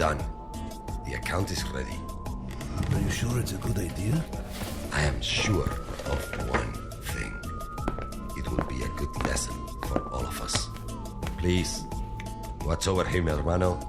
done. The account is ready. Are you sure it's a good idea? I am sure of one thing. It will be a good lesson for all of us. Please, watch over him, hermano.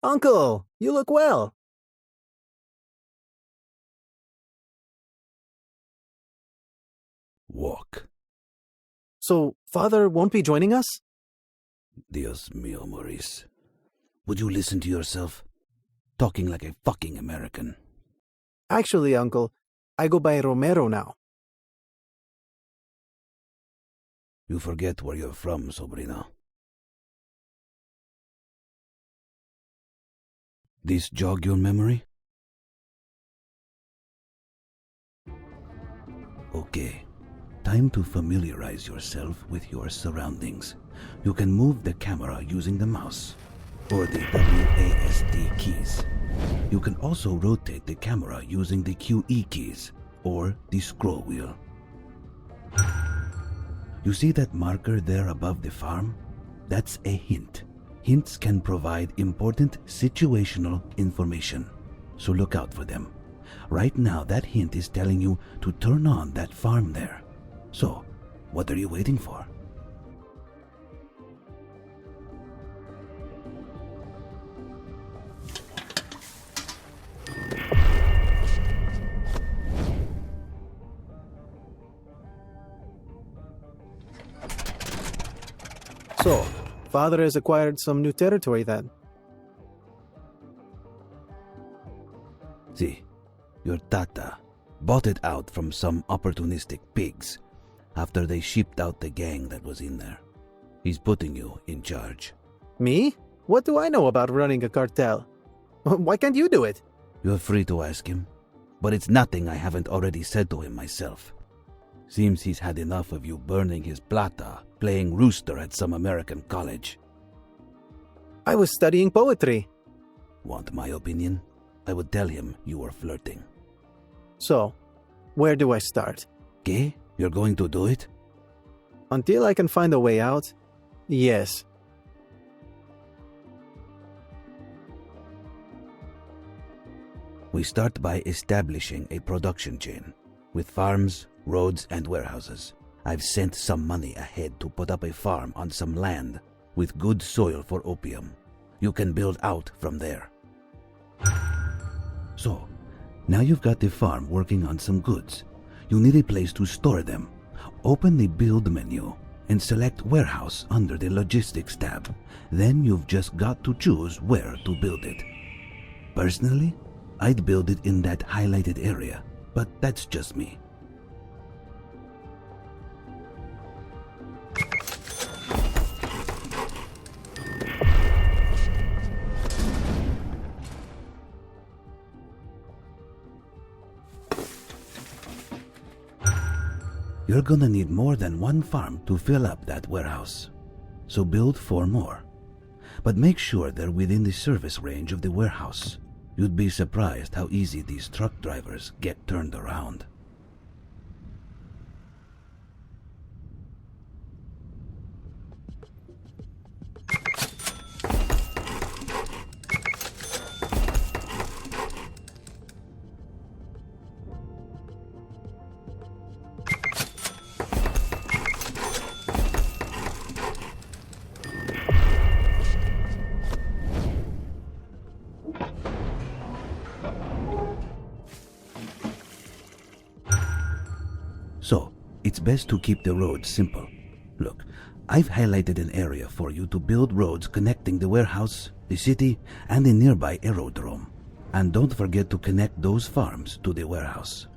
Uncle, you look well. Walk. So, Father won't be joining us? Dios mío, Maurice. Would you listen to yourself? Talking like a fucking American. Actually, Uncle, I go by Romero now. You forget where you're from, sobrino. This jog your memory? Okay. Time to familiarize yourself with your surroundings. You can move the camera using the mouse or the WASD keys. You can also rotate the camera using the QE keys or the scroll wheel. You see that marker there above the farm? That's a hint. Hints can provide important situational information, so look out for them. Right now, that hint is telling you to turn on that farm there. So, what are you waiting for? So, Father has acquired some new territory then. See, your tata bought it out from some opportunistic pigs after they shipped out the gang that was in there. He's putting you in charge. Me? What do I know about running a cartel? Why can't you do it? You're free to ask him, but it's nothing I haven't already said to him myself. Seems he's had enough of you burning his plata, playing rooster at some American college. I was studying poetry. Want my opinion? I would tell him you were flirting. So, where do I start? ¿Qué? You're going to do it? Until I can find a way out? Yes. We start by establishing a production chain with farms, roads, and warehouses. I've sent some money ahead to put up a farm on some land with good soil for opium. You can build out from there. So, now you've got the farm working on some goods. You need a place to store them. Open the build menu and select warehouse under the logistics tab. Then you've just got to choose where to build it. Personally, I'd build it in that highlighted area, but that's just me. You're gonna need more than one farm to fill up that warehouse. So build 4 more. But make sure they're within the service range of the warehouse. You'd be surprised how easy these truck drivers get turned around. So, it's best to keep the roads simple. Look, I've highlighted an area for you to build roads connecting the warehouse, the city, and the nearby aerodrome. And don't forget to connect those farms to the warehouse.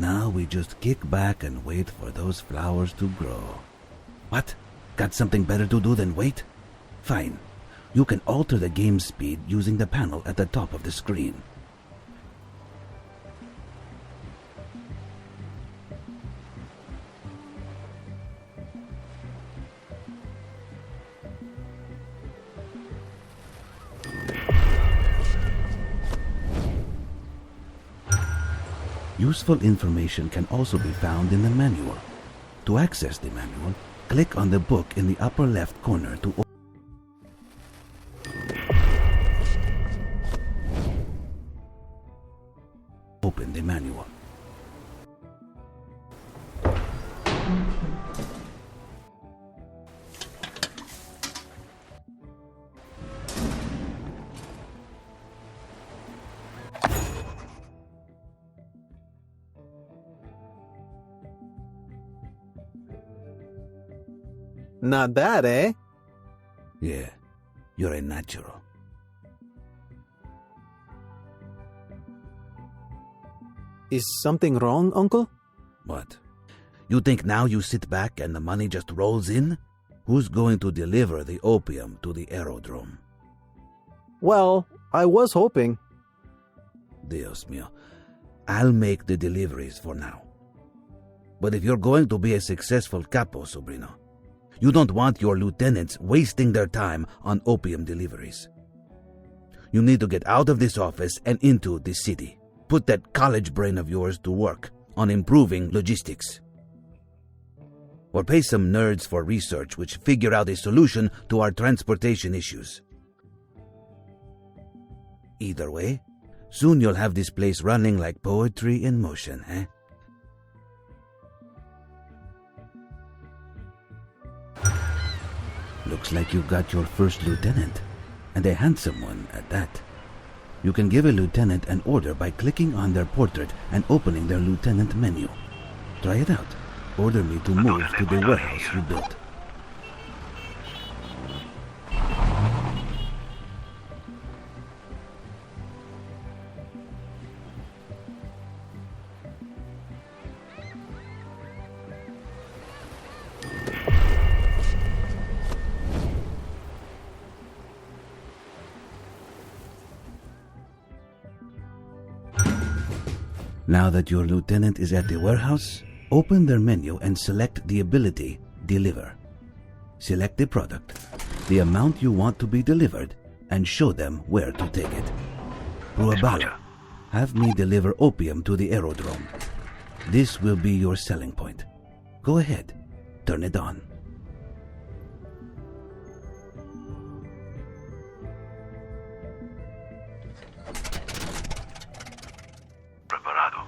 Now we just kick back and wait for those flowers to grow. What? Got something better to do than wait? Fine. You can alter the game speed using the panel at the top of the screen. Useful information can also be found in the manual. To access the manual, click on the book in the upper left corner to open the manual. Not bad, eh? Yeah, you're a natural. Is something wrong, Uncle? What? You think now you sit back and the money just rolls in? Who's going to deliver the opium to the aerodrome? Well, I was hoping. Dios mío. I'll make the deliveries for now. But if you're going to be a successful capo, sobrino, you don't want your lieutenants wasting their time on opium deliveries. You need to get out of this office and into the city. Put that college brain of yours to work on improving logistics. Or pay some nerds for research which figure out a solution to our transportation issues. Either way, soon you'll have this place running like poetry in motion, eh? Looks like you got your first lieutenant, and a handsome one at that. You can give a lieutenant an order by clicking on their portrait and opening their lieutenant menu. Try it out. Order me to move to the warehouse you built. Now that your lieutenant is at the warehouse, open their menu and select the ability Deliver. Select the product, the amount you want to be delivered, and show them where to take it. Ruabala, have me deliver opium to the aerodrome. This will be your selling point. Go ahead, turn it on. Preparado.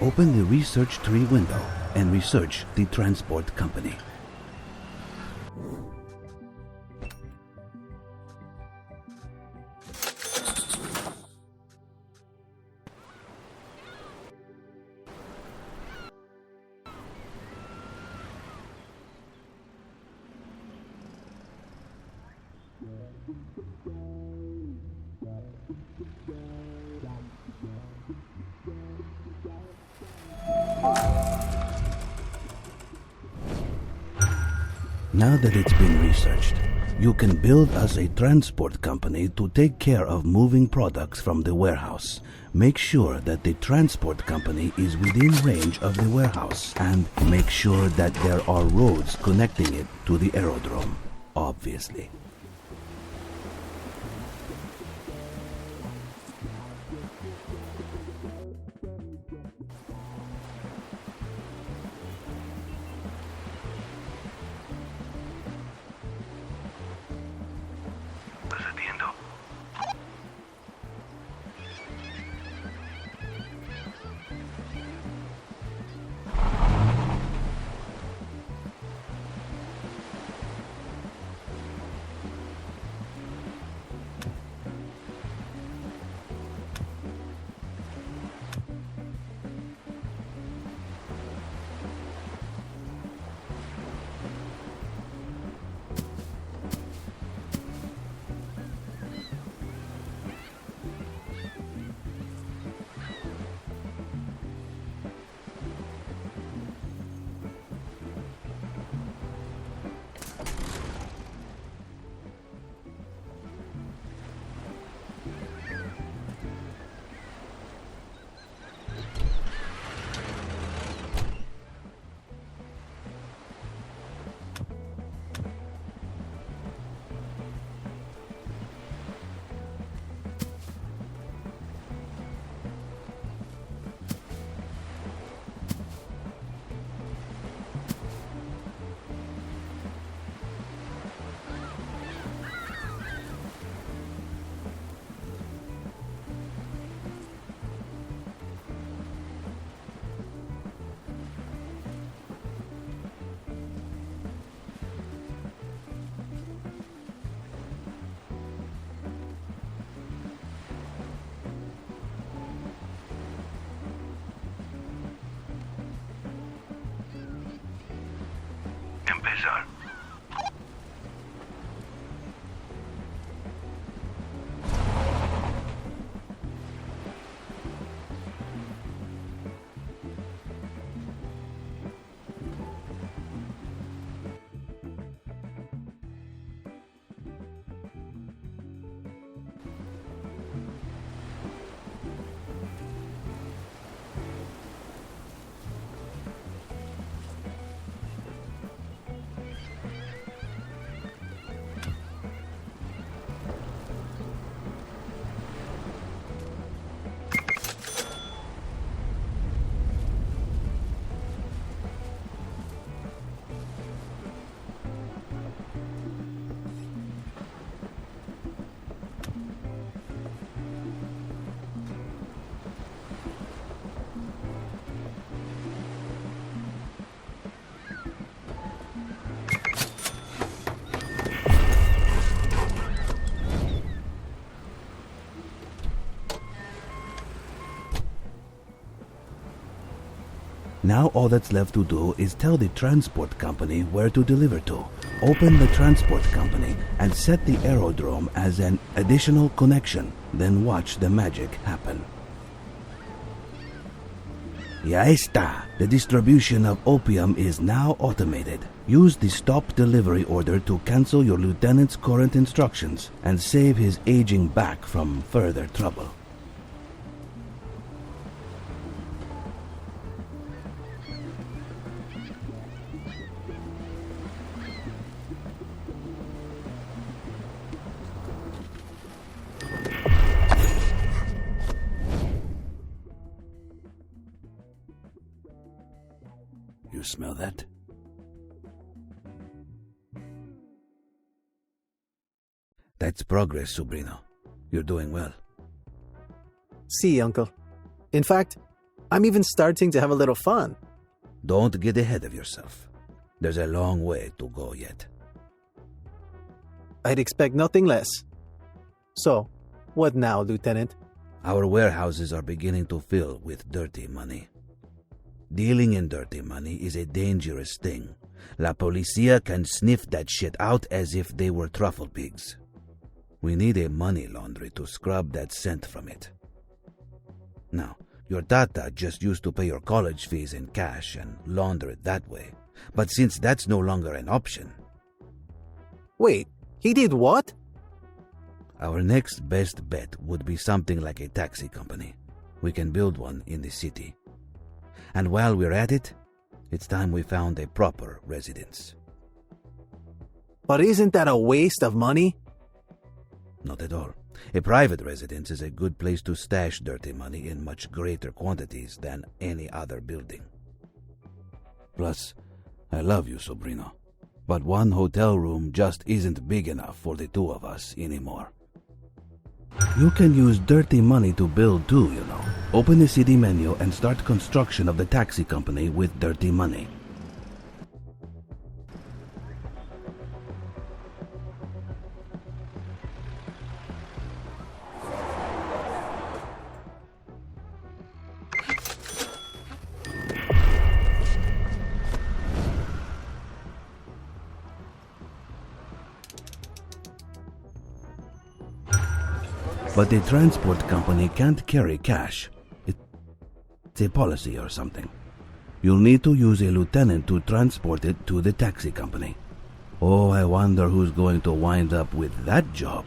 Open the research tree window and research the transport company. Now that it's been researched, you can build us a transport company to take care of moving products from the warehouse. Make sure that the transport company is within range of the warehouse, and make sure that there are roads connecting it to the aerodrome, obviously. Desatiendo. Cesar. Now all that's left to do is tell the transport company where to deliver to. Open the transport company and set the aerodrome as an additional connection. Then watch the magic happen. Ya está! The distribution of opium is now automated. Use the stop delivery order to cancel your lieutenant's current instructions and save his aging back from further trouble. You smell that? That's progress, Sobrino. You're doing well. See, Uncle. In fact, I'm even starting to have a little fun. Don't get ahead of yourself. There's a long way to go yet. I'd expect nothing less. So, what now, Lieutenant? Our warehouses are beginning to fill with dirty money. Dealing in dirty money is a dangerous thing. La Policia can sniff that shit out as if they were truffle pigs. We need a money laundry to scrub that scent from it. Now, your tata just used to pay your college fees in cash and launder it that way. But since that's no longer an option... Wait, he did what? Our next best bet would be something like a taxi company. We can build one in the city. And while we're at it, it's time we found a proper residence. But isn't that a waste of money? Not at all. A private residence is a good place to stash dirty money in much greater quantities than any other building. Plus, I love you, Sobrino. But one hotel room just isn't big enough for the two of us anymore. You can use dirty money to build too, you know. Open the city menu and start construction of the taxi company with dirty money. But the transport company can't carry cash. It's a policy or something. You'll need to use a lieutenant to transport it to the taxi company. Oh, I wonder who's going to wind up with that job.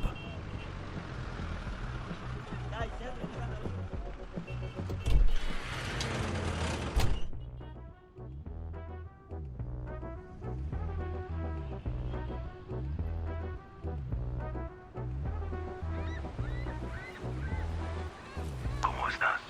¿Cómo estás?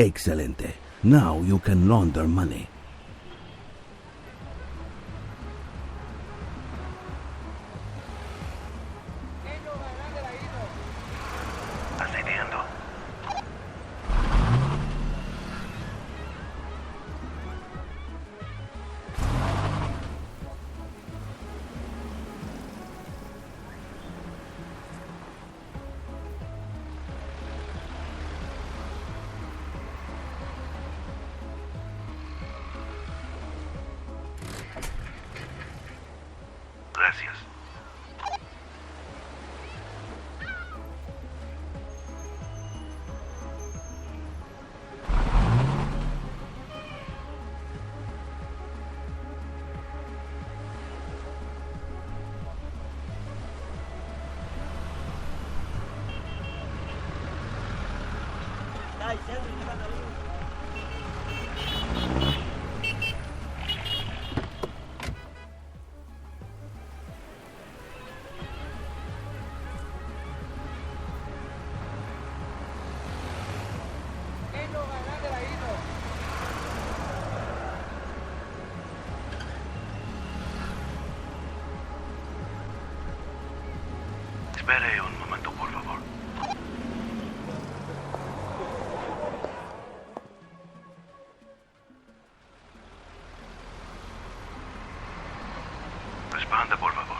Excelente. Now you can launder money. Ascendiendo. Gracias. Espere un momento, por favor. Responda, por favor.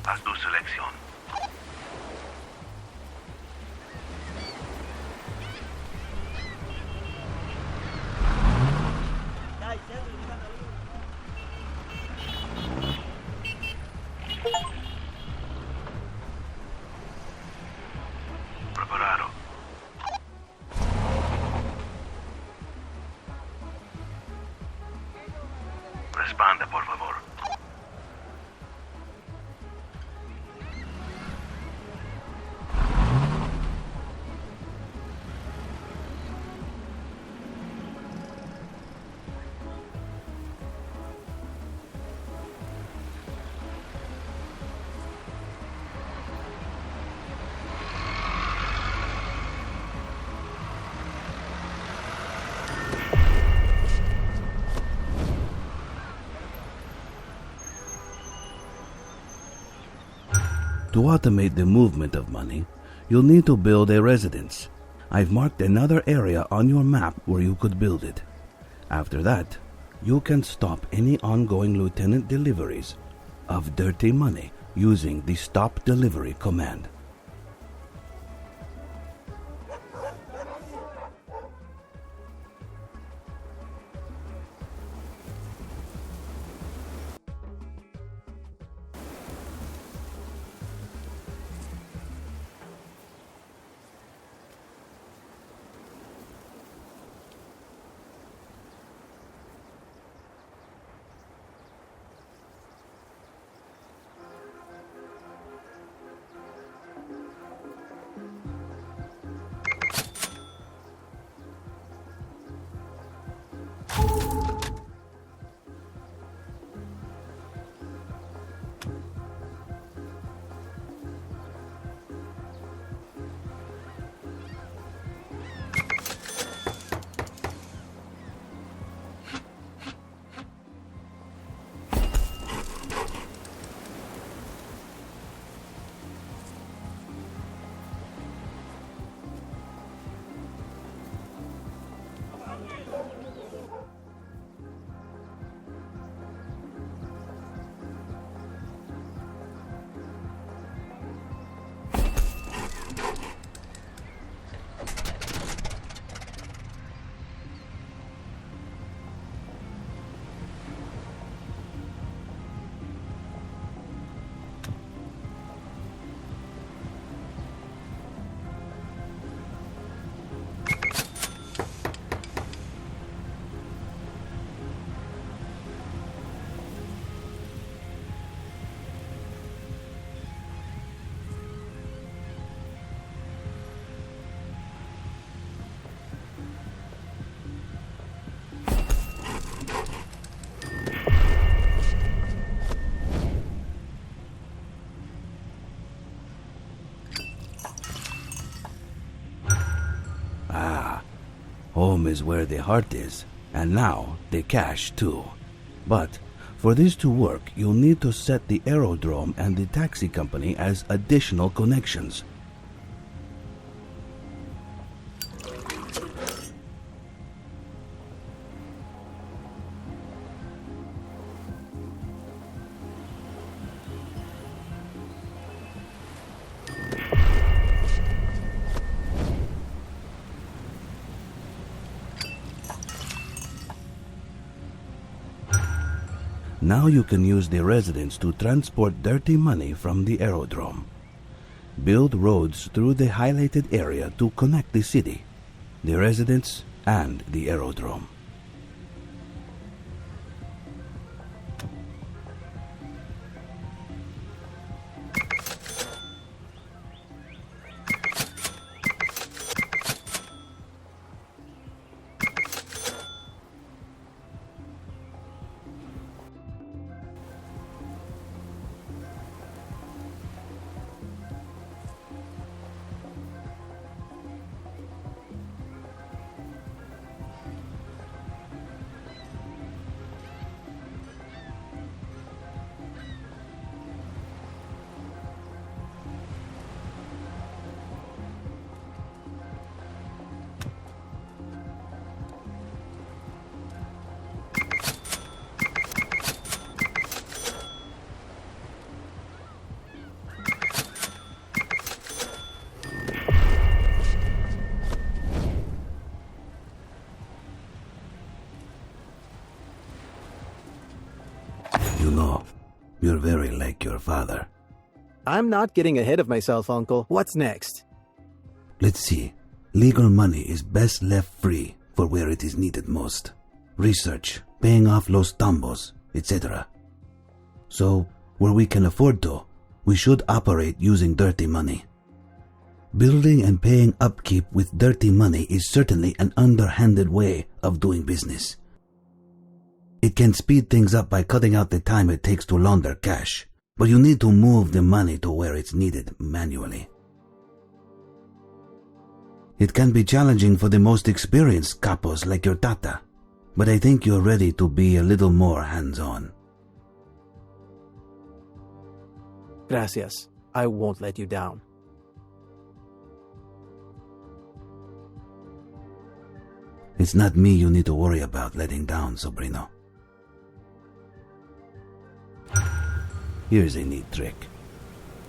Haz tu selección. Preparado. Responda, por favor. To automate the movement of money, you'll need to build a residence. I've marked another area on your map where you could build it. After that, you can stop any ongoing lieutenant deliveries of dirty money using the Stop Delivery command. home is where the heart is, and now the cash too. But for this to work, you'll need to set the aerodrome and the taxi company as additional connections. Now you can use the residents to transport dirty money from the aerodrome. Build roads through the highlighted area to connect the city, the residents, and the aerodrome. You know, you're very like your father. I'm not getting ahead of myself, Uncle. What's next? Let's see. Legal money is best left free for where it is needed most. Research, paying off los tambos, etc. So, where we can afford to, we should operate using dirty money. Building and paying upkeep with dirty money is certainly an underhanded way of doing business. It can speed things up by cutting out the time it takes to launder cash, but you need to move the money to where it's needed manually. It can be challenging for the most experienced capos like your tata, but I think you're ready to be a little more hands-on. Gracias. I won't let you down. It's not me you need to worry about letting down, Sobrino. Here's a neat trick.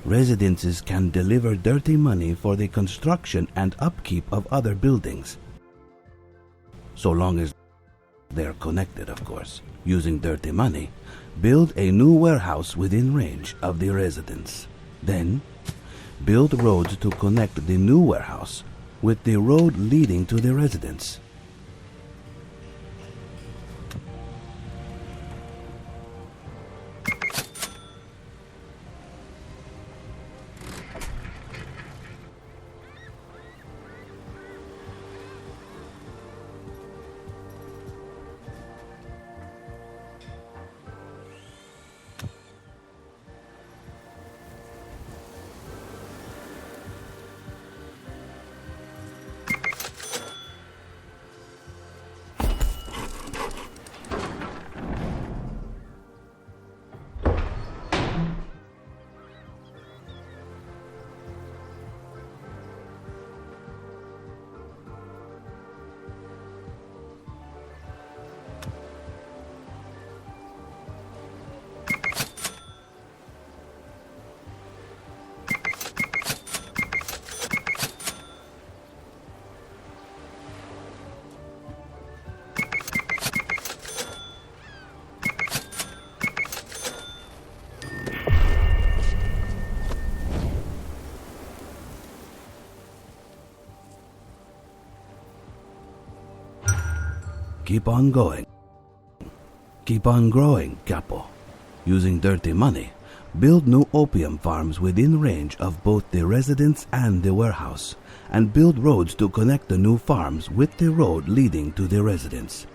Residences can deliver dirty money for the construction and upkeep of other buildings. So long as they're connected, of course. Using dirty money, build a new warehouse within range of the residence. Then, build roads to connect the new warehouse with the road leading to the residence. Keep on going. Keep on growing, Capo. Using dirty money, build new opium farms within range of both the residence and the warehouse, and build roads to connect the new farms with the road leading to the residence.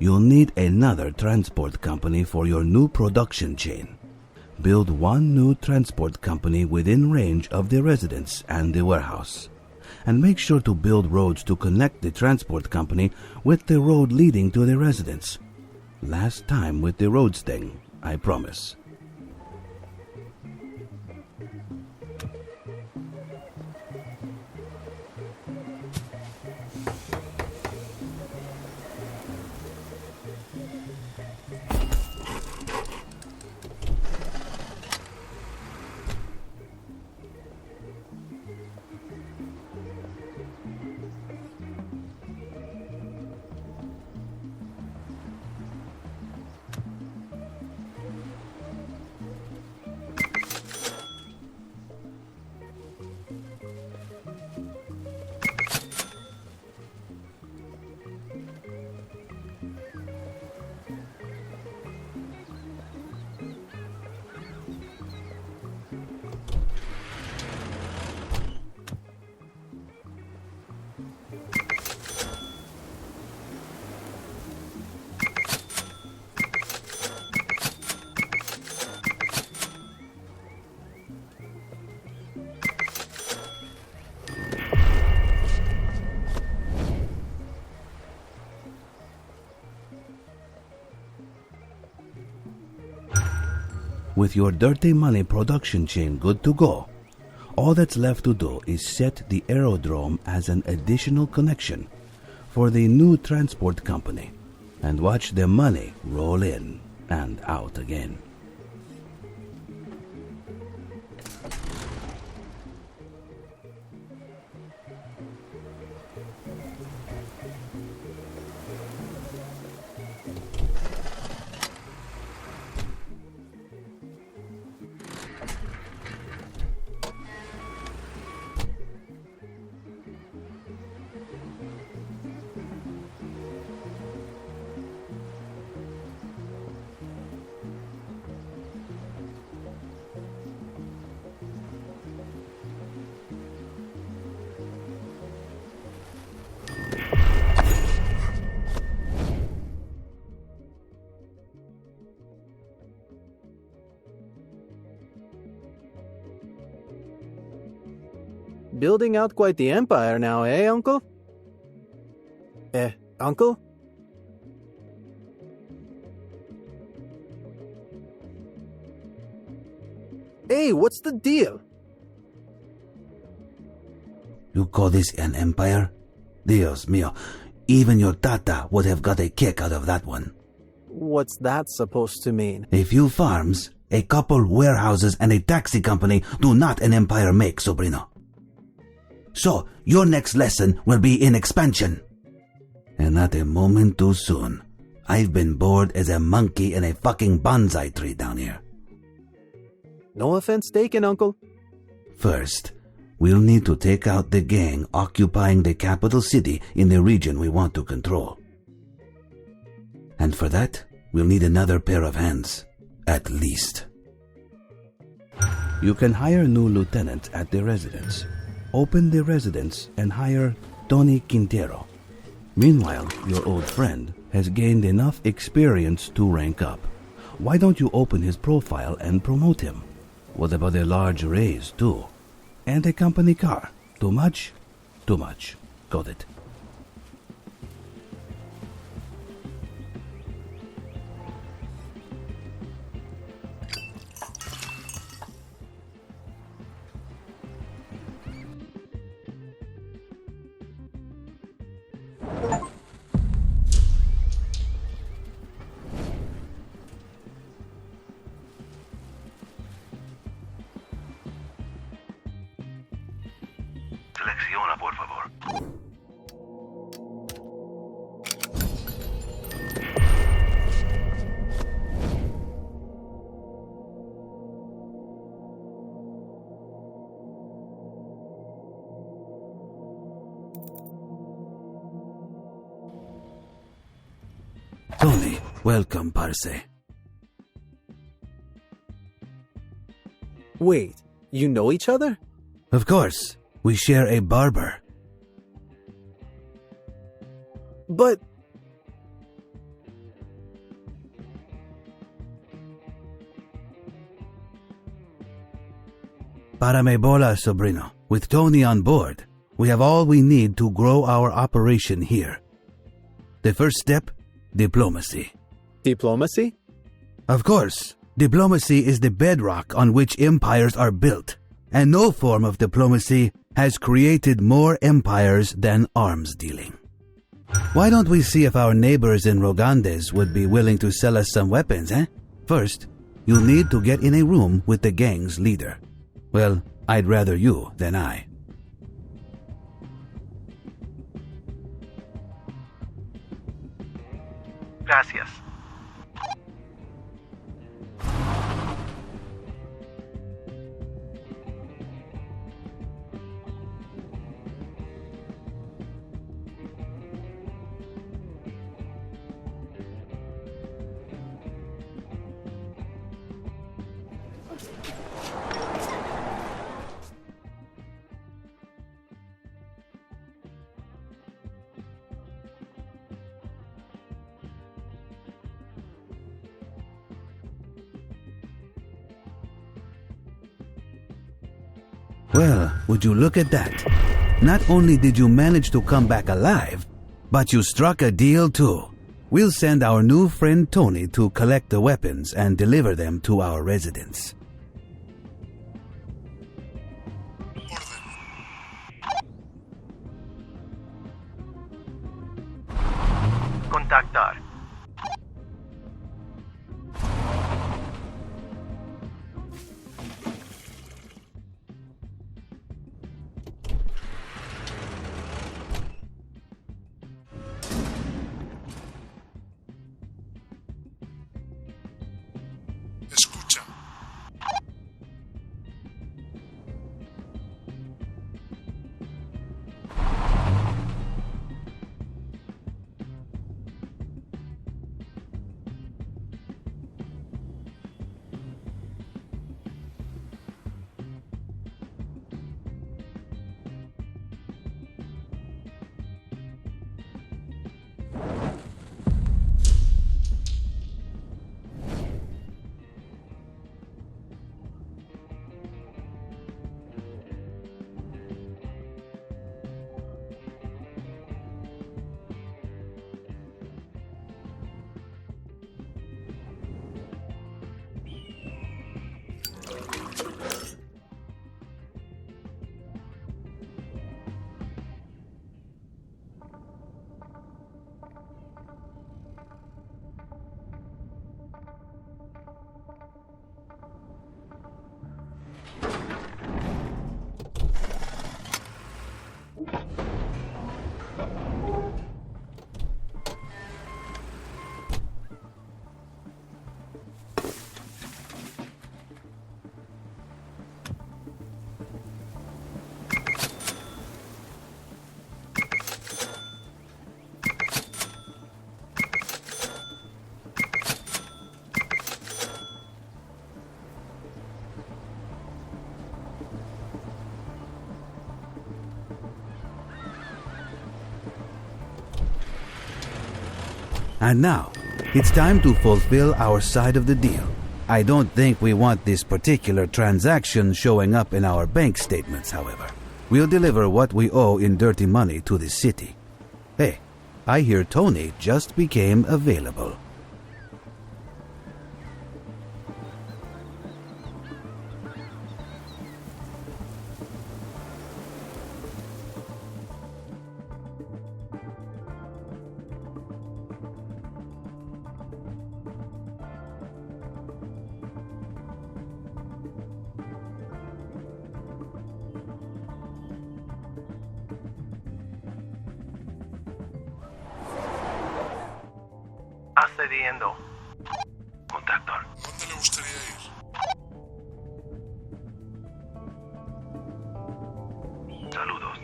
you'll need another transport company for your new production chain. Build one new transport company within range of the residence and the warehouse. And make sure to build roads to connect the transport company with the road leading to the residence. Last time with the roads thing, I promise. With your dirty money production chain good to go, all that's left to do is set the aerodrome as an additional connection for the new transport company and watch the money roll in and out again. Building out quite the empire now, eh, Uncle? Uncle? Hey, what's the deal? You call this an empire? Dios mío, even your tata would have got a kick out of that one. What's that supposed to mean? A few farms, a couple warehouses, and a taxi company do not an empire make, sobrino. So, your next lesson will be in expansion. And not a moment too soon. I've been bored as a monkey in a fucking bonsai tree down here. No offense taken, Uncle. First, we'll need to take out the gang occupying the capital city in the region we want to control. And for that, we'll need another pair of hands, at least. You can hire new lieutenants at the residence. Open the residence and hire Tony Quintero. Meanwhile, your old friend has gained enough experience to rank up. Why don't you open his profile and promote him? What about a large raise, too? And a company car. Too much? Too much. Got it. Selecciona, por favor. Tony, welcome, parce. Wait, you know each other? Of course. We share a barber. Para me bola, sobrino. With Tony on board, we have all we need to grow our operation here. The first step, diplomacy. Diplomacy? Of course, diplomacy is the bedrock on which empires are built, and no form of diplomacy has created more empires than arms dealing. Why don't we see if our neighbors in Rogandes would be willing to sell us some weapons, eh? First, you'll need to get in a room with the gang's leader. Well, I'd rather you than I. Gracias. Well, would you look at that? Not only did you manage to come back alive, but you struck a deal too. We'll send our new friend Tony to collect the weapons and deliver them to our residence. Contactar. Escucha. And now, it's time to fulfill our side of the deal. I don't think we want this particular transaction showing up in our bank statements, however. We'll deliver what we owe in dirty money to the city. Hey, I hear Tony just became available. Accediendo. Contactar. ¿Dónde le gustaría ir? Saludos.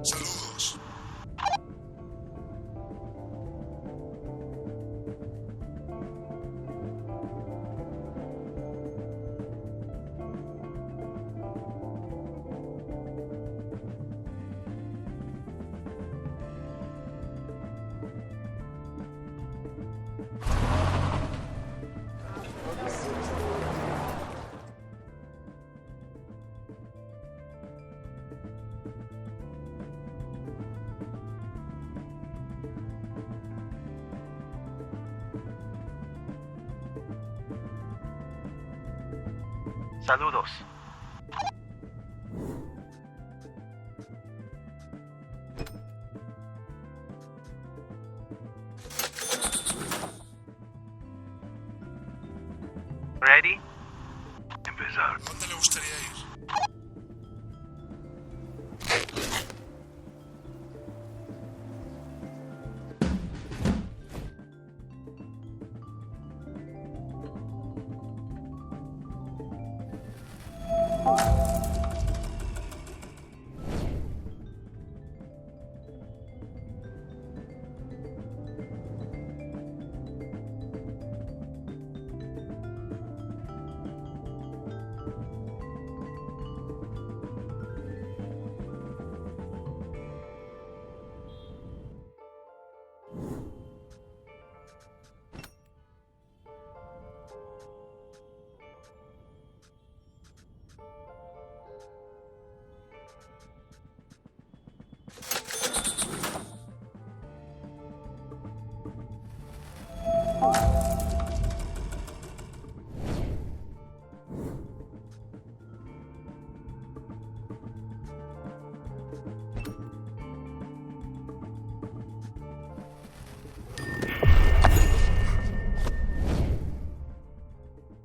Saludos. Saludos. Ready? Empezar. ¿Dónde le gustaría ir?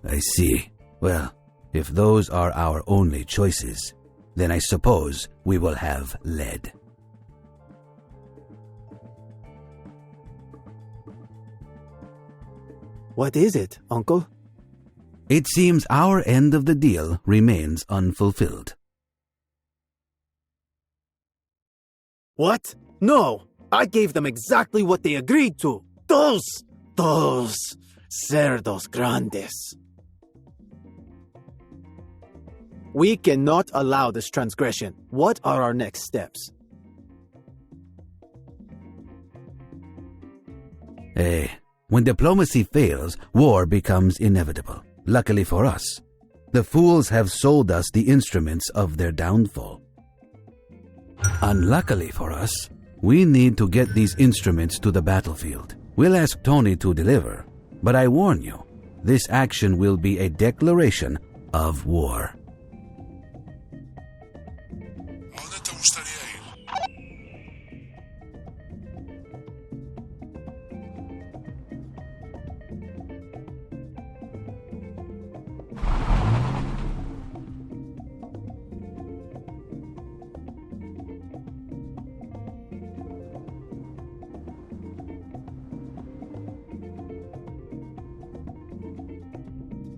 I see. Well, if those are our only choices, then I suppose we will have lead. What is it, Uncle? It seems our end of the deal remains unfulfilled. What? No! I gave them exactly what they agreed to! Those cerdos grandes. We cannot allow this transgression. What are our next steps? When diplomacy fails, war becomes inevitable. Luckily for us, the fools have sold us the instruments of their downfall. Unluckily for us, we need to get these instruments to the battlefield. We'll ask Tony to deliver, but I warn you, this action will be a declaration of war. ¿A dónde te gustaría ir?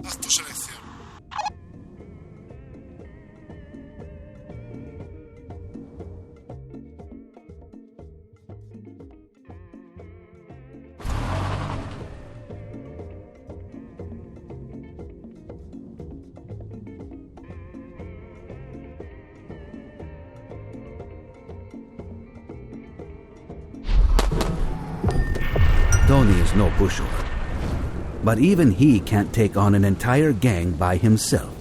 Haz tu selección. Tony is no pushover. But even he can't take on an entire gang by himself.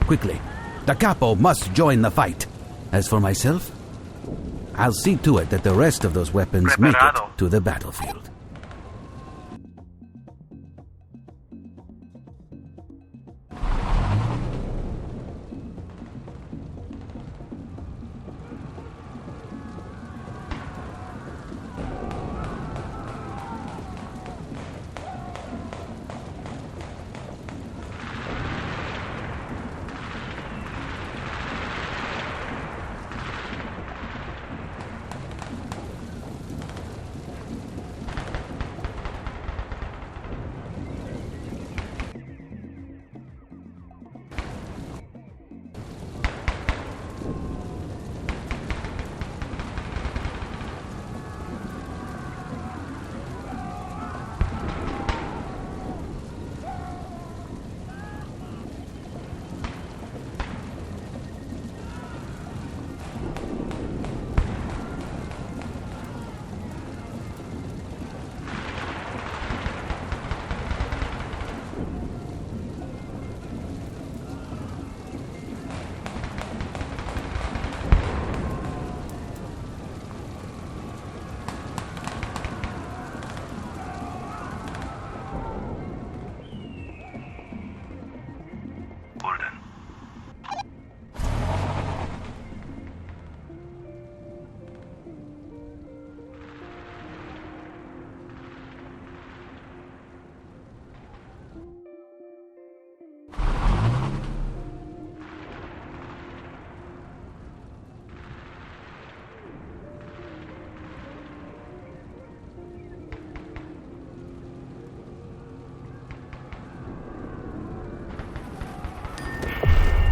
Quickly, the capo must join the fight. As for myself, I'll see to it that the rest of those weapons make it Preparado. to the battlefield.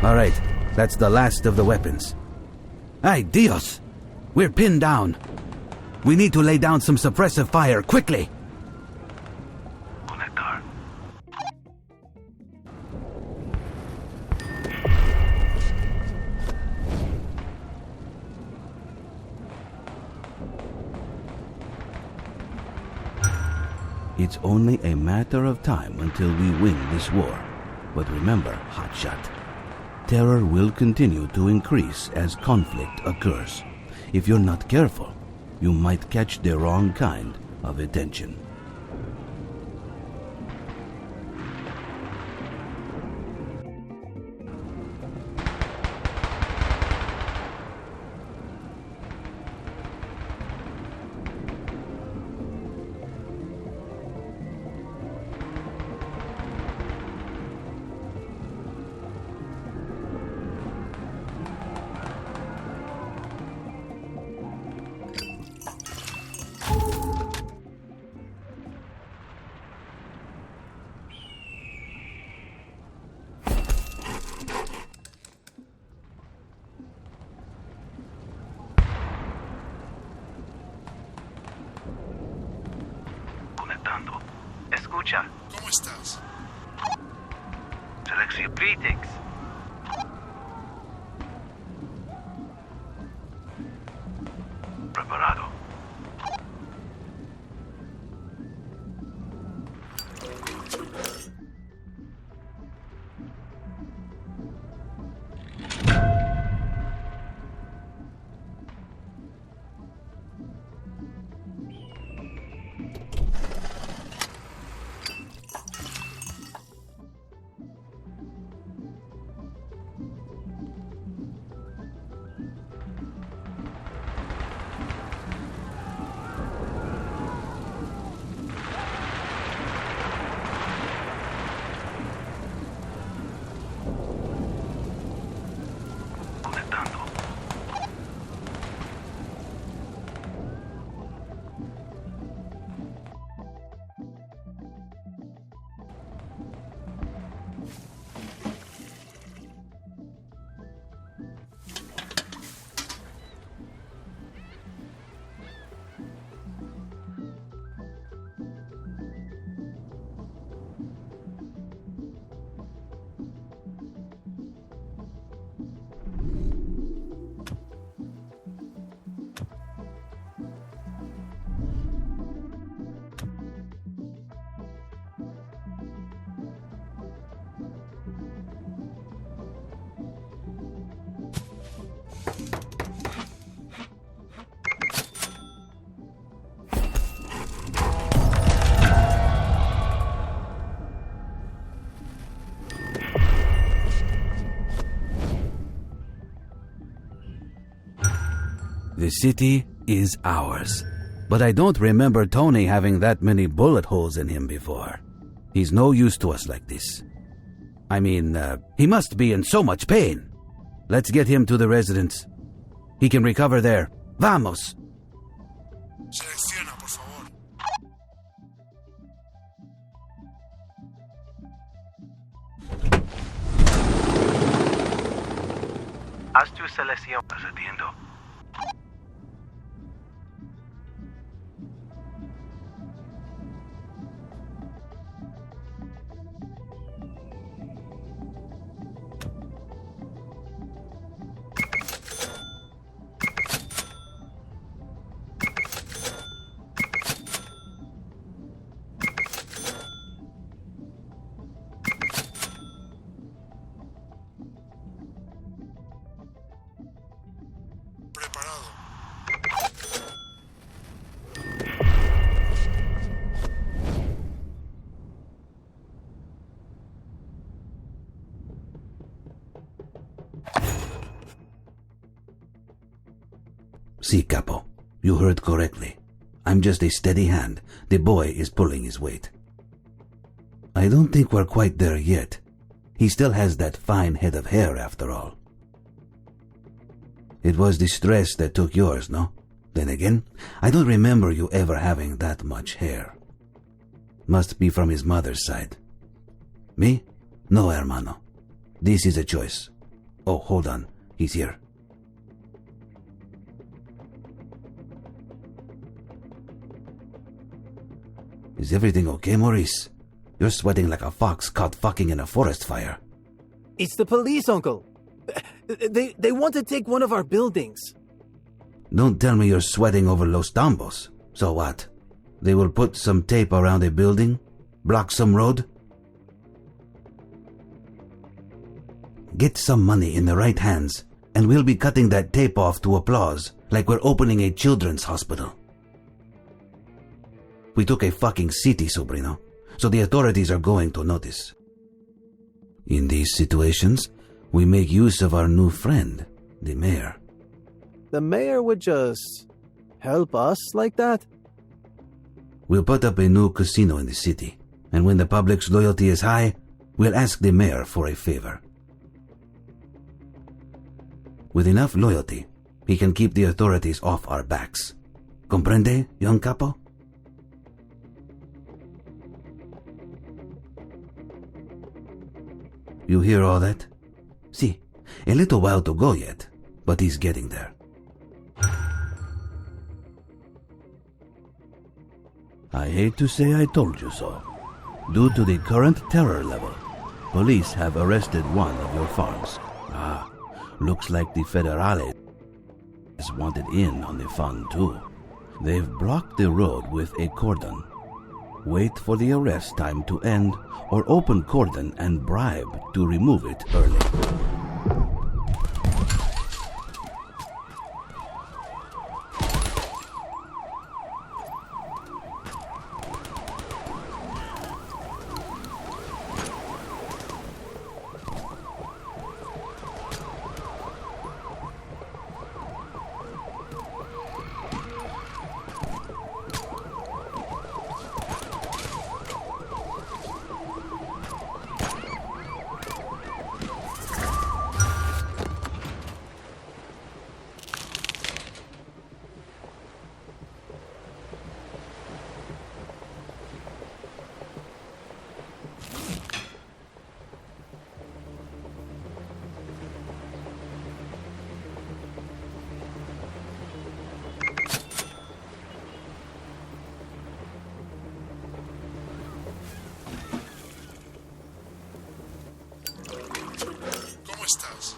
All right, that's the last of the weapons. Ay, Dios! We're pinned down. We need to lay down some suppressive fire, quickly! Conectar. It's only a matter of time until we win this war. But remember, Hotshot, terror will continue to increase as conflict occurs. If you're not careful, you might catch the wrong kind of attention. Conectando. Escucha. ¿Cómo estás? Selección. Greetings. Preparado. Conectando. The city is ours. But I don't remember Tony having that many bullet holes in him before. He's no use to us like this. I mean, he must be in so much pain. Let's get him to the residence. He can recover there. Vamos! Selecciona, por favor. Haz tu selección. Atiendo. Preparado. See, Capo, you heard correctly. I'm just a steady hand. The boy is pulling his weight. I don't think we're quite there yet. He still has that fine head of hair, after all. It was the stress that took yours, no? Then again, I don't remember you ever having that much hair. Must be from his mother's side. Me? No, hermano. This is a choice. Oh, hold on. He's here. Is everything okay, Maurice? You're sweating like a fox caught fucking in a forest fire. It's the police, Uncle. They want to take one of our buildings. Don't tell me you're sweating over Los Tambos. So what? They will put some tape around a building? Block some road? Get some money in the right hands, and we'll be cutting that tape off to applause, like we're opening a children's hospital. We took a fucking city, Sobrino, so the authorities are going to notice. In these situations, we make use of our new friend, the mayor. The mayor would just help us like that? We'll put up a new casino in the city, and when the public's loyalty is high, we'll ask the mayor for a favor. With enough loyalty, he can keep the authorities off our backs. Comprende, young capo? You hear all that? See, a little while to go yet, but he's getting there. I hate to say I told you so. Due to the current terror level, police have arrested one of your farms. Looks like the Federale is wanted in on the fun too. They've blocked the road with a cordon. Wait for the arrest time to end, or open cordon and bribe to remove it early. ¿Cómo estás?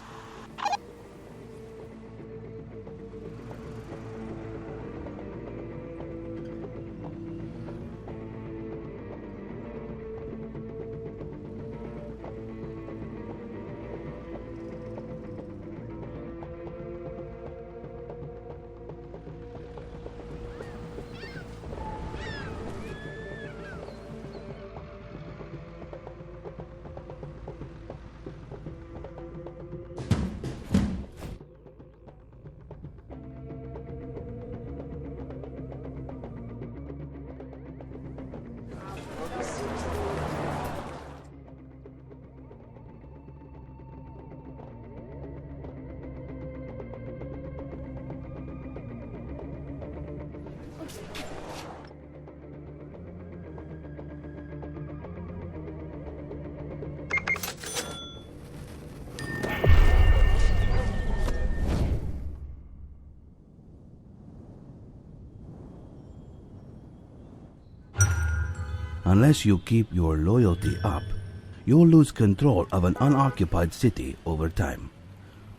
Unless you keep your loyalty up, you'll lose control of an unoccupied city over time.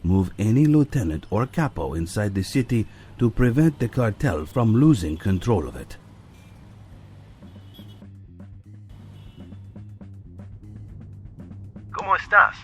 Move any lieutenant or capo inside the city to prevent the cartel from losing control of it. ¿Cómo estás?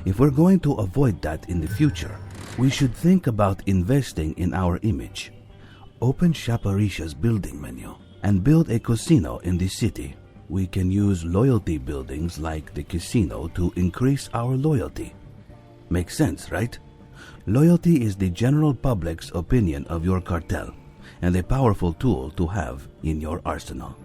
If we're going to avoid that in the future, we should think about investing in our image. Open Chaparisha's building menu and build a casino in the city. We can use loyalty buildings like the casino to increase our loyalty. Makes sense, right? Loyalty is the general public's opinion of your cartel, and a powerful tool to have in your arsenal.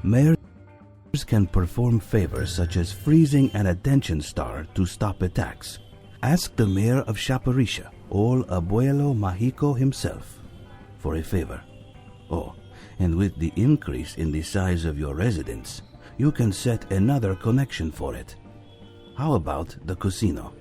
Mayors can perform favors such as freezing an attention star to stop attacks. Ask the mayor of Chaparisha, or Abuelo Mágico himself, for a favor. Oh, and with the increase in the size of your residence, you can set another connection for it. How about the casino?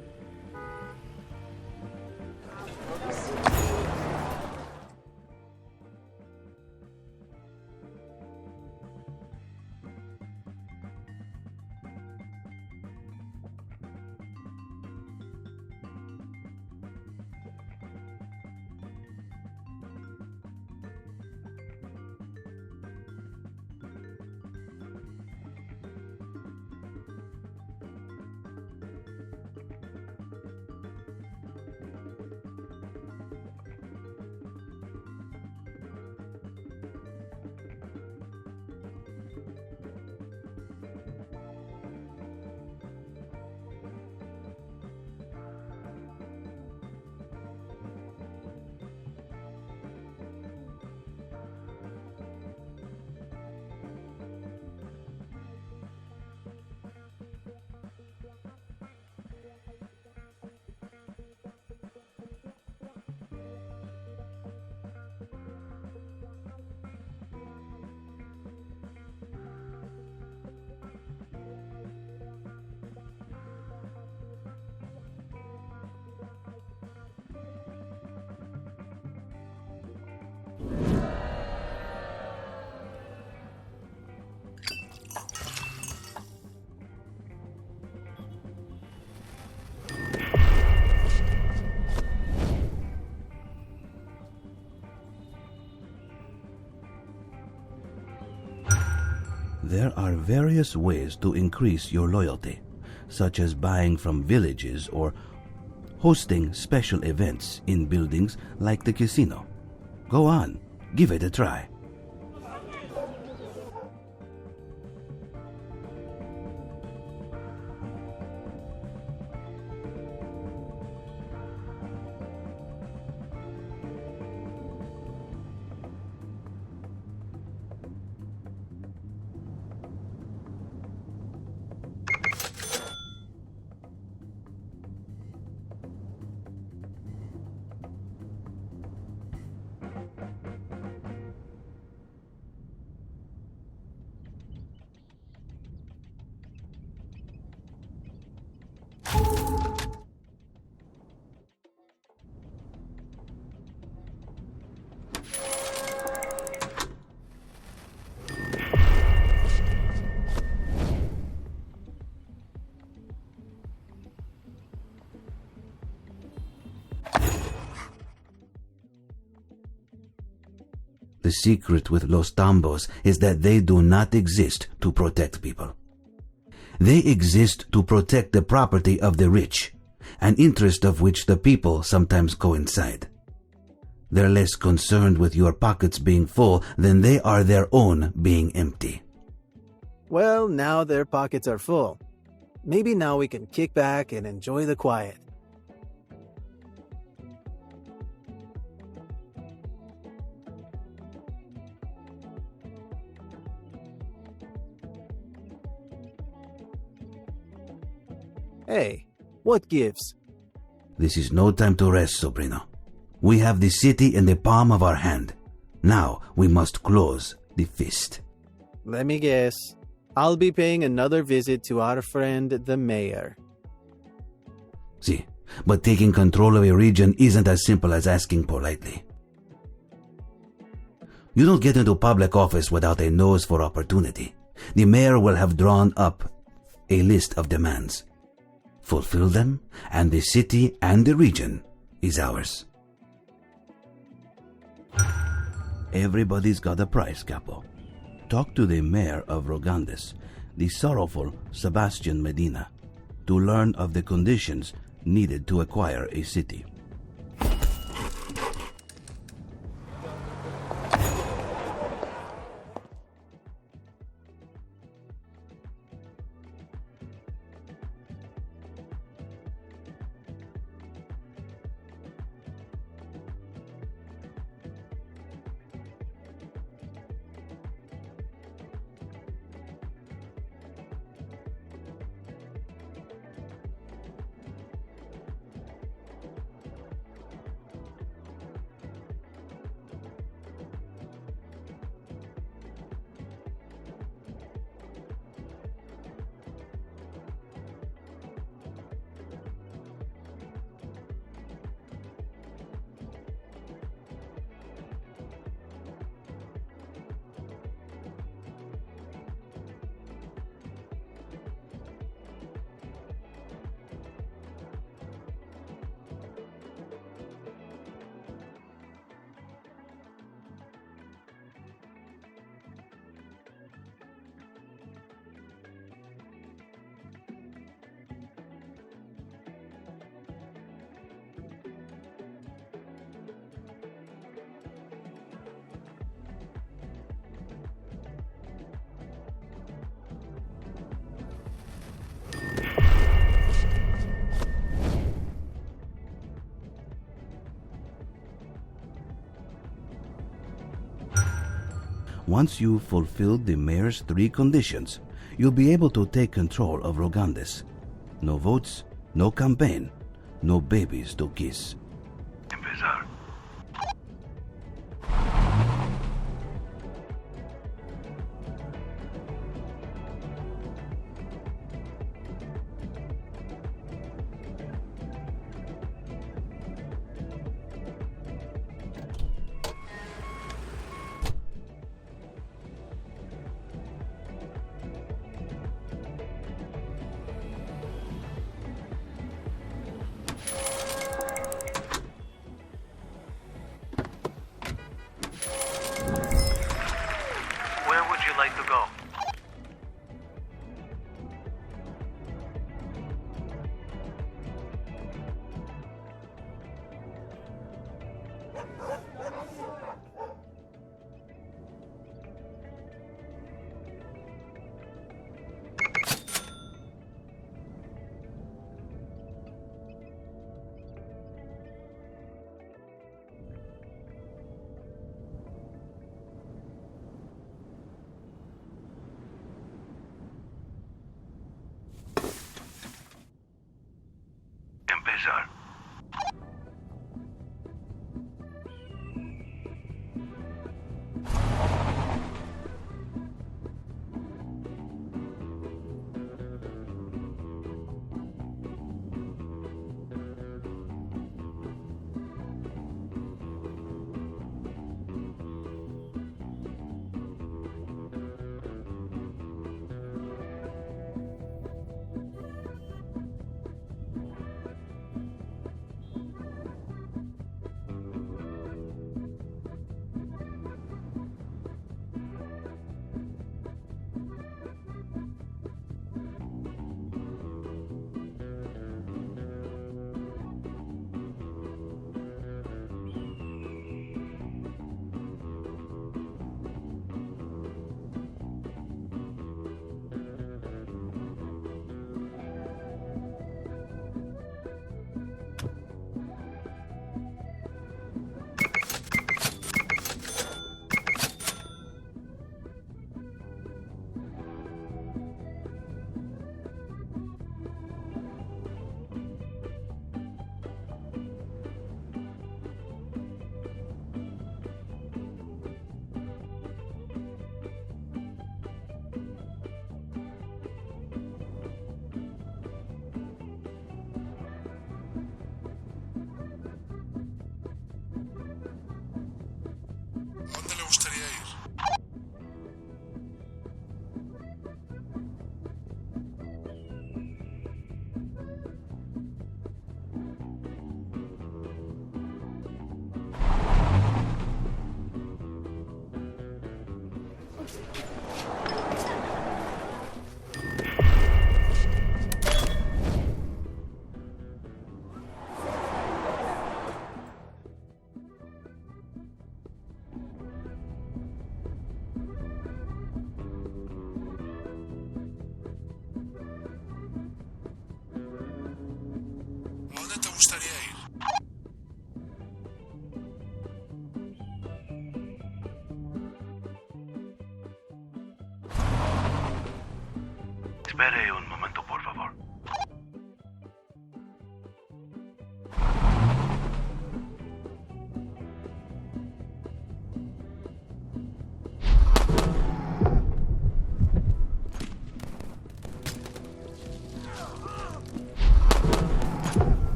There are various ways to increase your loyalty, such as buying from villages or hosting special events in buildings like the casino. Go on, give it a try. The secret with Los Tambos is that they do not exist to protect people. They exist to protect the property of the rich, an interest of which the people sometimes coincide. They're less concerned with your pockets being full than they are their own being empty. Well, now their pockets are full. Maybe now we can kick back and enjoy the quiet. Hey, what gives? This is no time to rest, Sobrino. We have the city in the palm of our hand. Now we must close the fist. Let me guess. I'll be paying another visit to our friend, the mayor. See, but taking control of a region isn't as simple as asking politely. You don't get into public office without a nose for opportunity. The mayor will have drawn up a list of demands. Fulfill them, and the city and the region is ours. Everybody's got a price, Capo. Talk to the mayor of Rogandes, the sorrowful Sebastian Medina, to learn of the conditions needed to acquire a city. Once you've fulfilled the mayor's 3 conditions, you'll be able to take control of Rogandes. No votes, no campaign, no babies to kiss. Empezar. Where would you like to go? Empezar.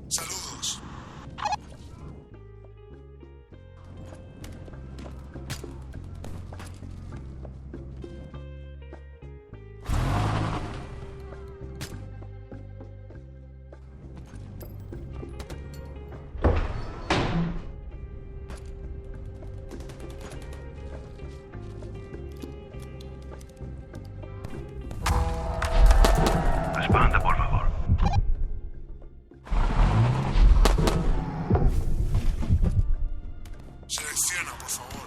Saludos. Responda, por favor. Selecciona, por favor.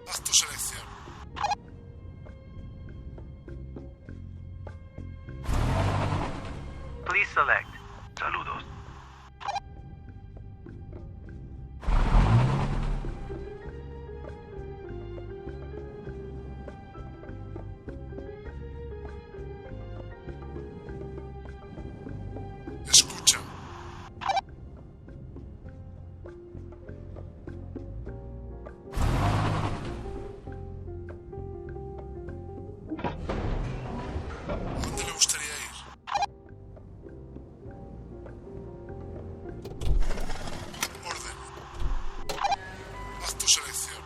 Haz tu selección. Please select. Saludos. Escucha. ¿Dónde le gustaría ir? Orden. Haz tu selección.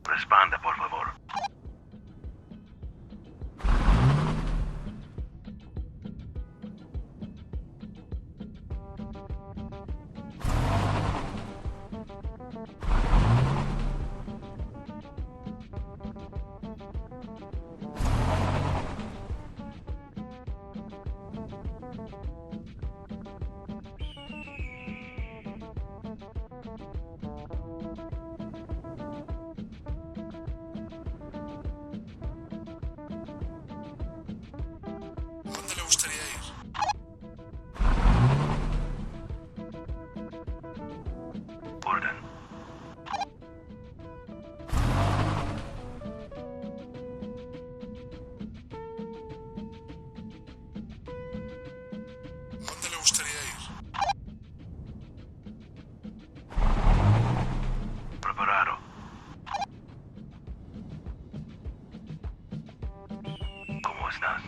Responda, por favor. gustaría ir? Orden. ¿Dónde le gustaría ir? Preparado. ¿Cómo estás?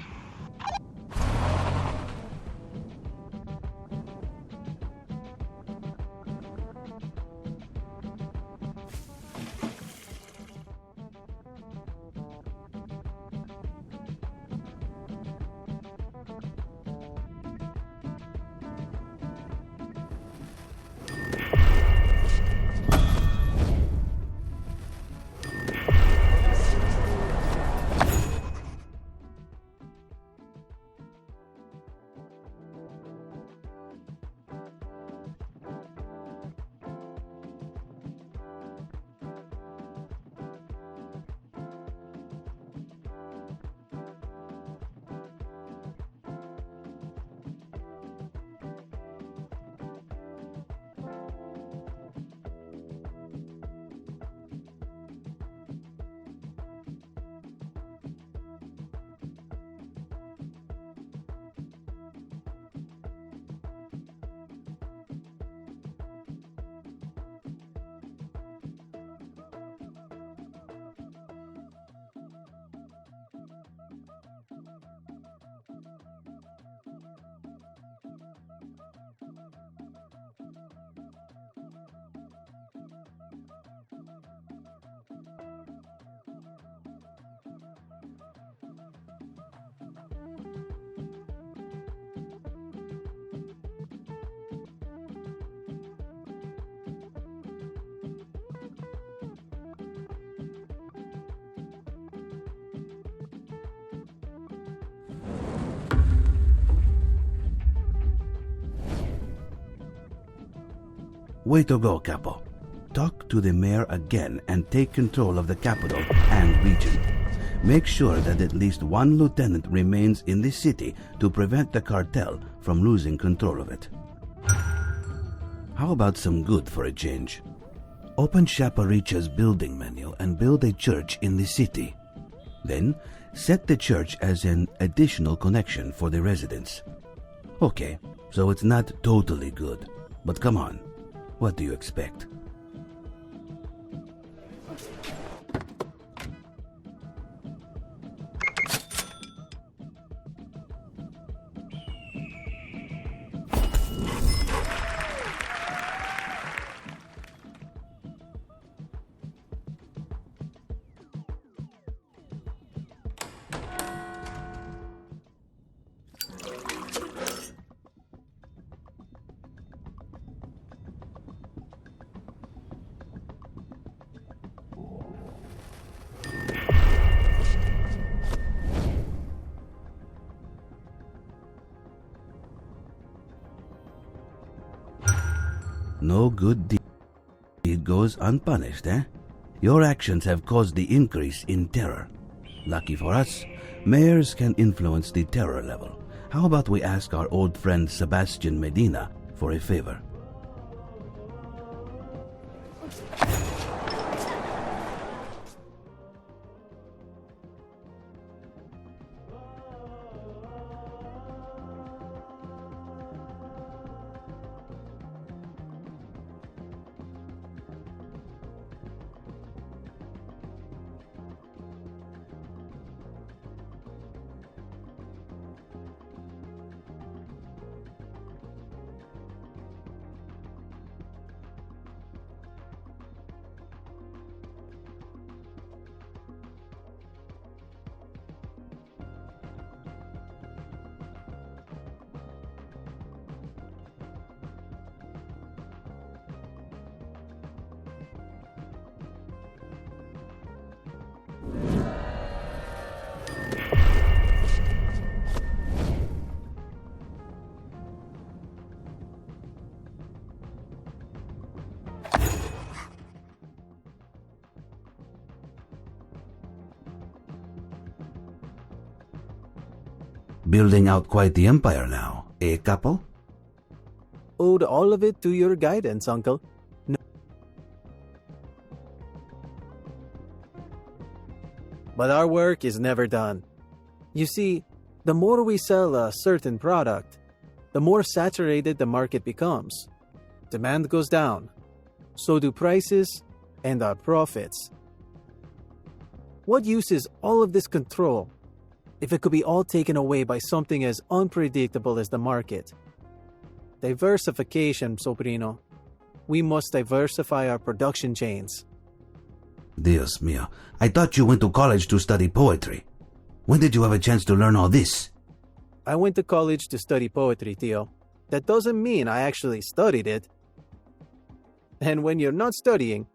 Way to go, Capo. Talk to the mayor again and take control of the capital and region. Make sure that at least one lieutenant remains in the city to prevent the cartel from losing control of it. How about some good for a change? Open Chaparicha's building menu and build a church in the city. Then, set the church as an additional connection for the residents. Okay, so it's not totally good, but come on. What do you expect? No good deed goes unpunished, eh? Your actions have caused the increase in terror. Lucky for us, mayors can influence the terror level. How about we ask our old friend Sebastian Medina for a favor? Building out quite the empire now, eh, Capo? Owed all of it to your guidance, Uncle. No. But our work is never done. You see, the more we sell a certain product, the more saturated the market becomes. Demand goes down. So do prices and our profits. What use is all of this control if it could be all taken away by something as unpredictable as the market? Diversification, Sobrino. We must diversify our production chains. Dios mío, I thought you went to college to study poetry. When did you have a chance to learn all this? I went to college to study poetry, Tio. That doesn't mean I actually studied it. And when you're not studying,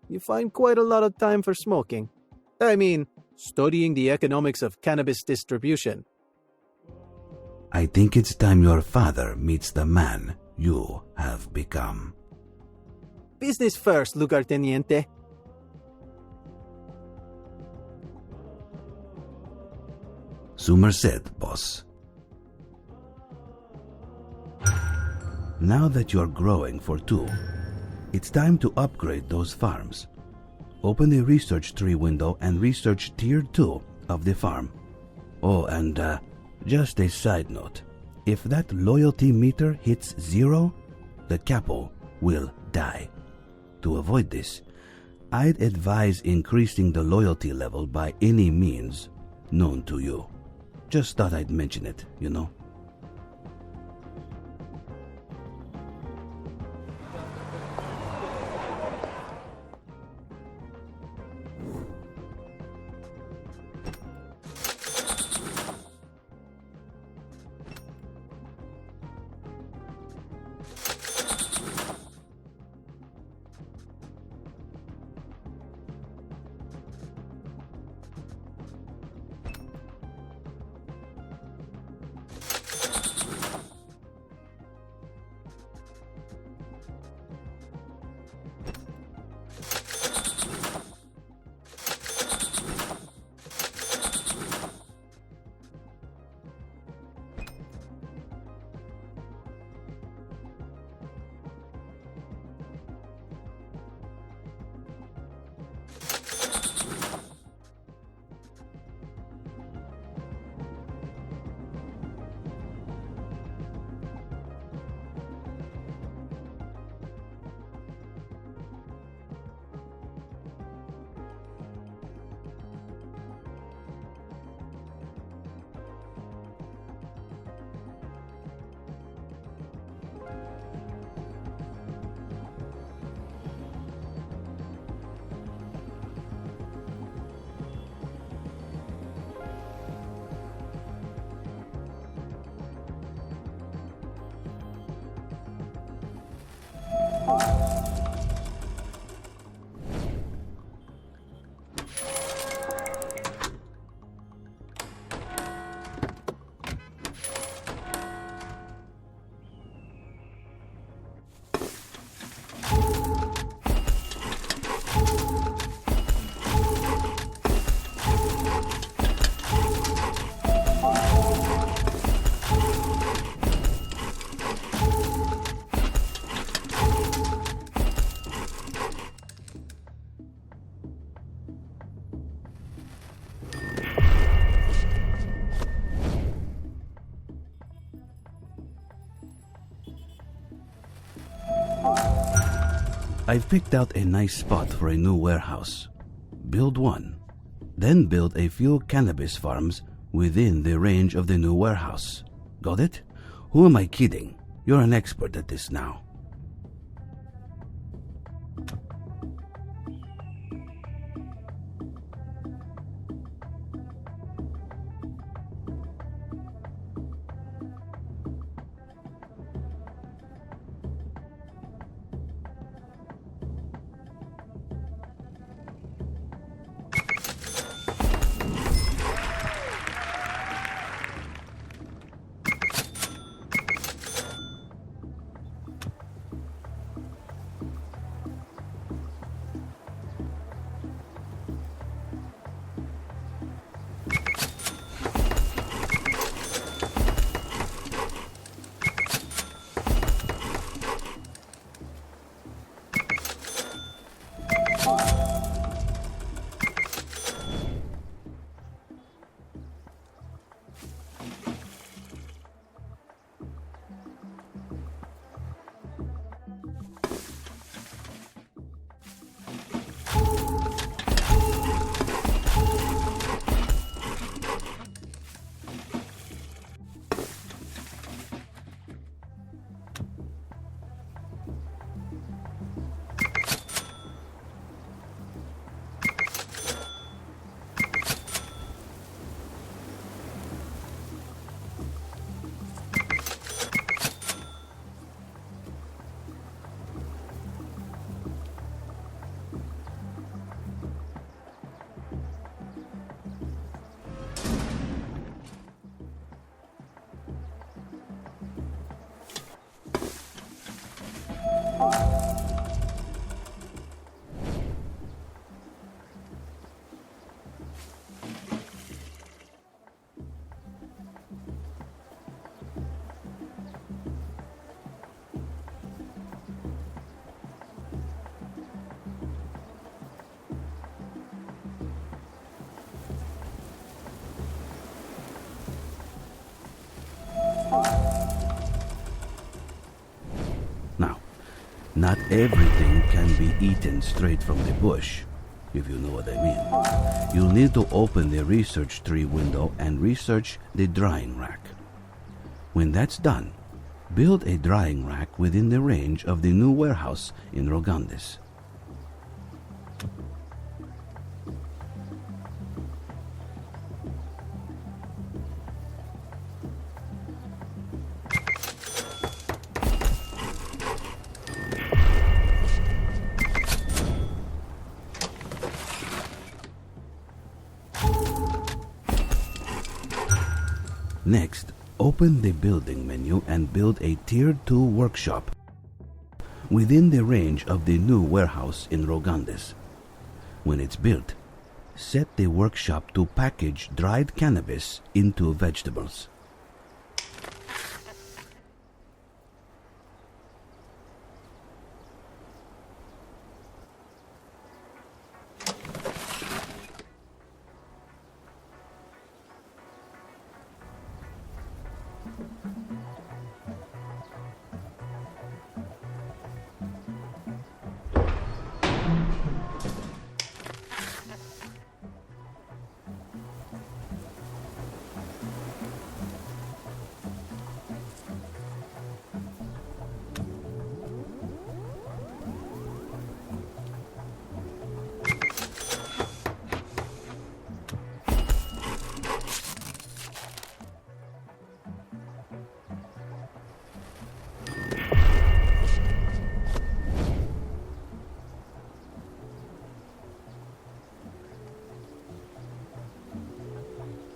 you find quite a lot of time for smoking. I mean, studying the economics of cannabis distribution. I think it's time your father meets the man you have become. Business first, lugarteniente. Sumer said, boss. Now that you're growing for two, it's time to upgrade those farms. Open the research tree window and research tier 2 of the farm. Oh, and just a side note. If that loyalty meter hits 0, the capo will die. To avoid this, I'd advise increasing the loyalty level by any means known to you. Just thought I'd mention it, you know. I've picked out a nice spot for a new warehouse. Build one, then build a few cannabis farms within the range of the new warehouse. Got it? Who am I kidding? You're an expert at this now. Now, not everything can be eaten straight from the bush, if you know what I mean. You'll need to open the research tree window and research the drying rack. When that's done, build a drying rack within the range of the new warehouse in Rogandes. Next, open the building menu and build a Tier 2 workshop within the range of the new warehouse in Rogandes. When it's built, set the workshop to package dried cannabis into vegetables.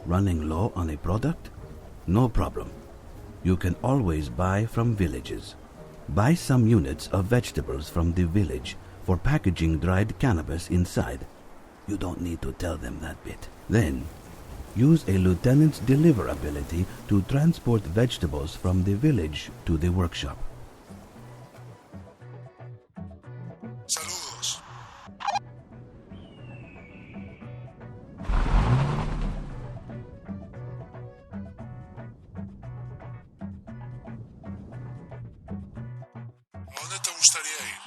Running low on a product? No problem. You can always buy from villages. Buy some units of vegetables from the village for packaging dried cannabis inside. You don't need to tell them that bit. Then, use a lieutenant's deliver ability to transport vegetables from the village to the workshop. Saludos. ¿A dónde te gustaría ir?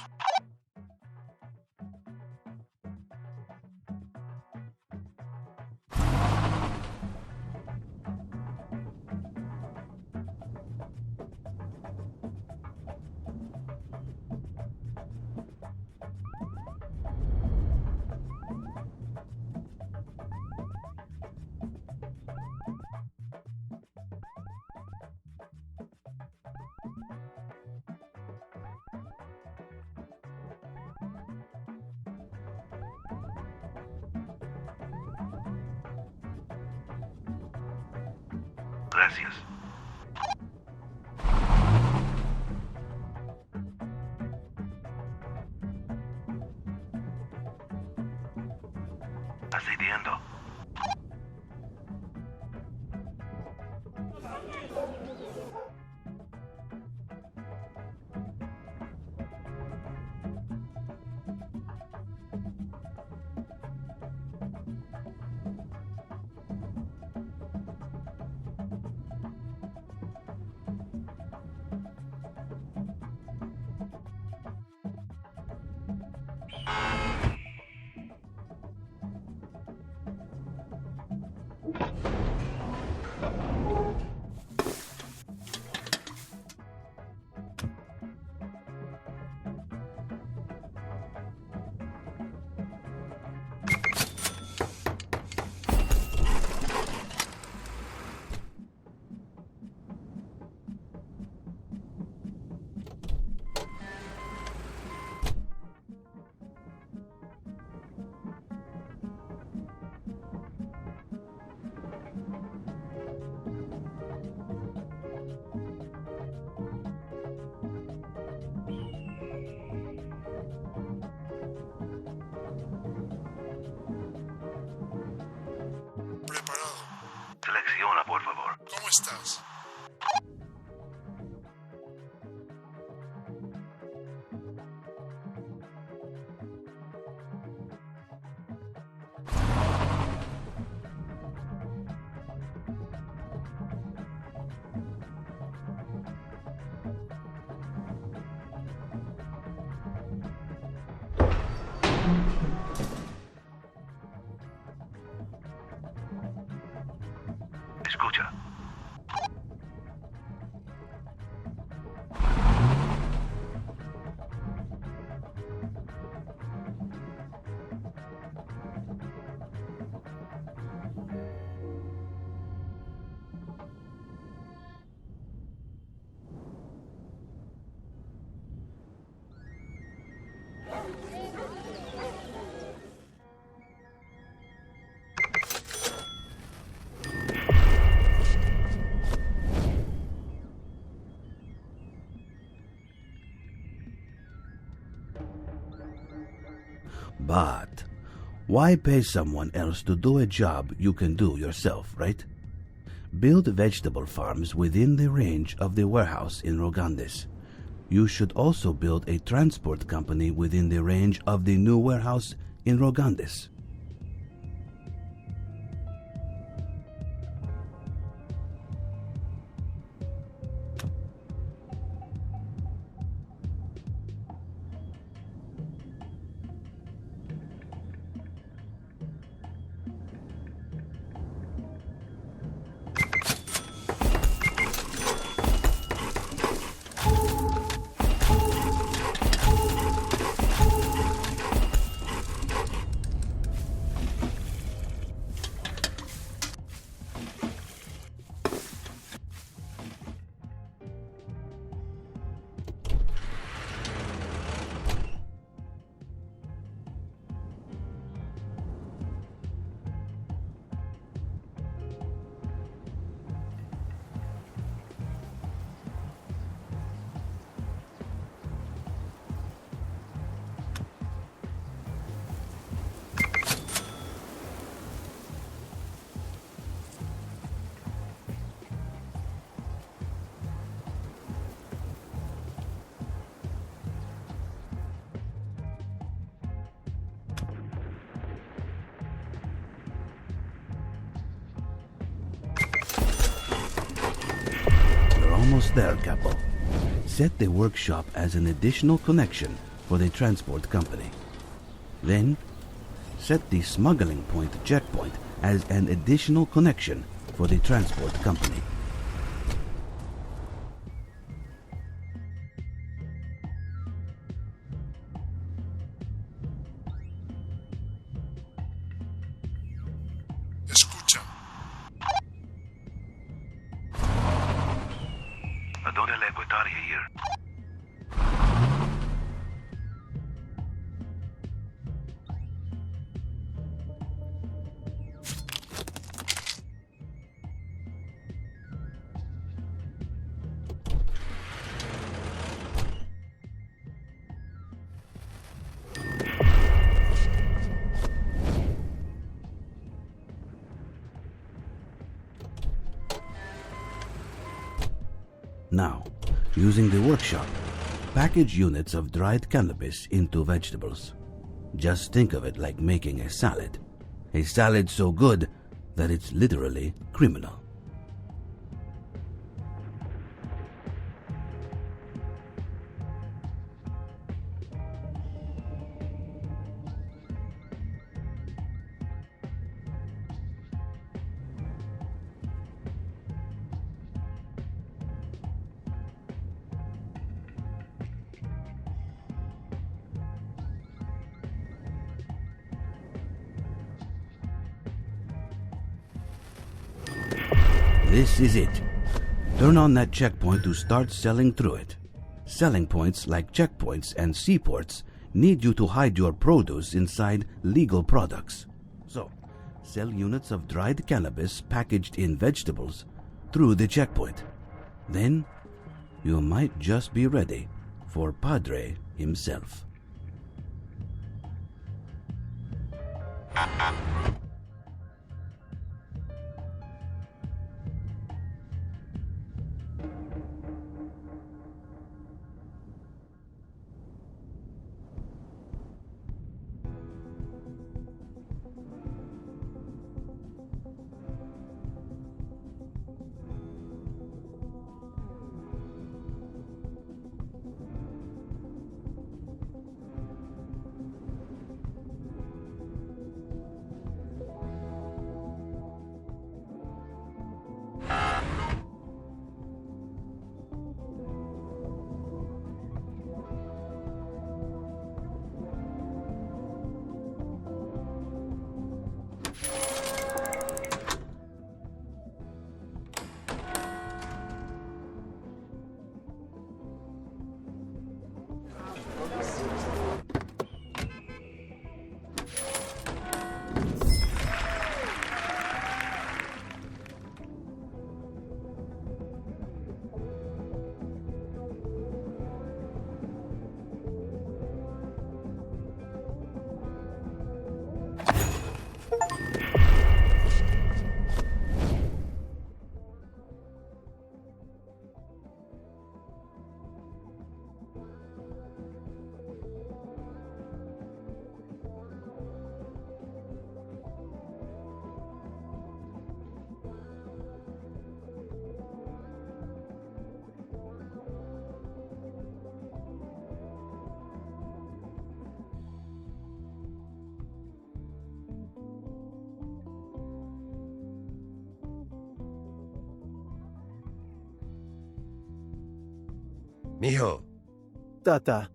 Gracias. Ascendiendo. But why pay someone else to do a job you can do yourself, right? Build vegetable farms within the range of the warehouse in Rogandes. You should also build a transport company within the range of the new warehouse in Rogandes. Almost there, Capo. Set the workshop as an additional connection for the transport company. Then, set the smuggling point checkpoint as an additional connection for the transport company. Escucha. ¿Dónde la Equitaria here? Now, using the workshop, package units of dried cannabis into vegetables. Just think of it like making a salad. A salad so good that it's literally criminal. This is it. Turn on that checkpoint to start selling through it. Selling points like checkpoints and seaports need you to hide your produce inside legal products. So, sell units of dried cannabis packaged in vegetables through the checkpoint. Then, you might just be ready for Padre himself. Mijo, Tata.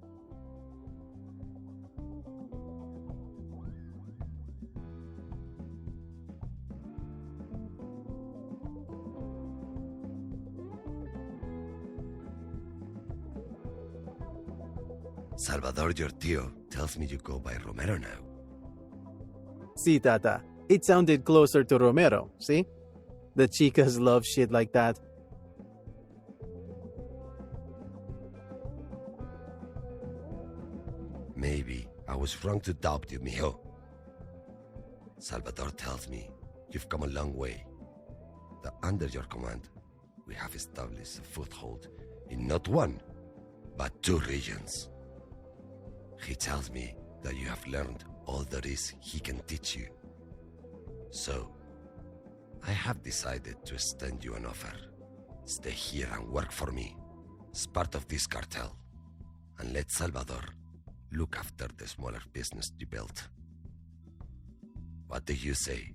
Salvador, your tío, tells me you go by Romero now. Si, Tata. It sounded closer to Romero, see? The chicas love shit like that. Maybe I was wrong to doubt you, mijo. Salvador tells me you've come a long way. That under your command, we have established a foothold in not one, but 2 regions. He tells me that you have learned all there is he can teach you. So, I have decided to extend you an offer. Stay here and work for me as part of this cartel, and let Salvador look after the smaller business you built. What do you say?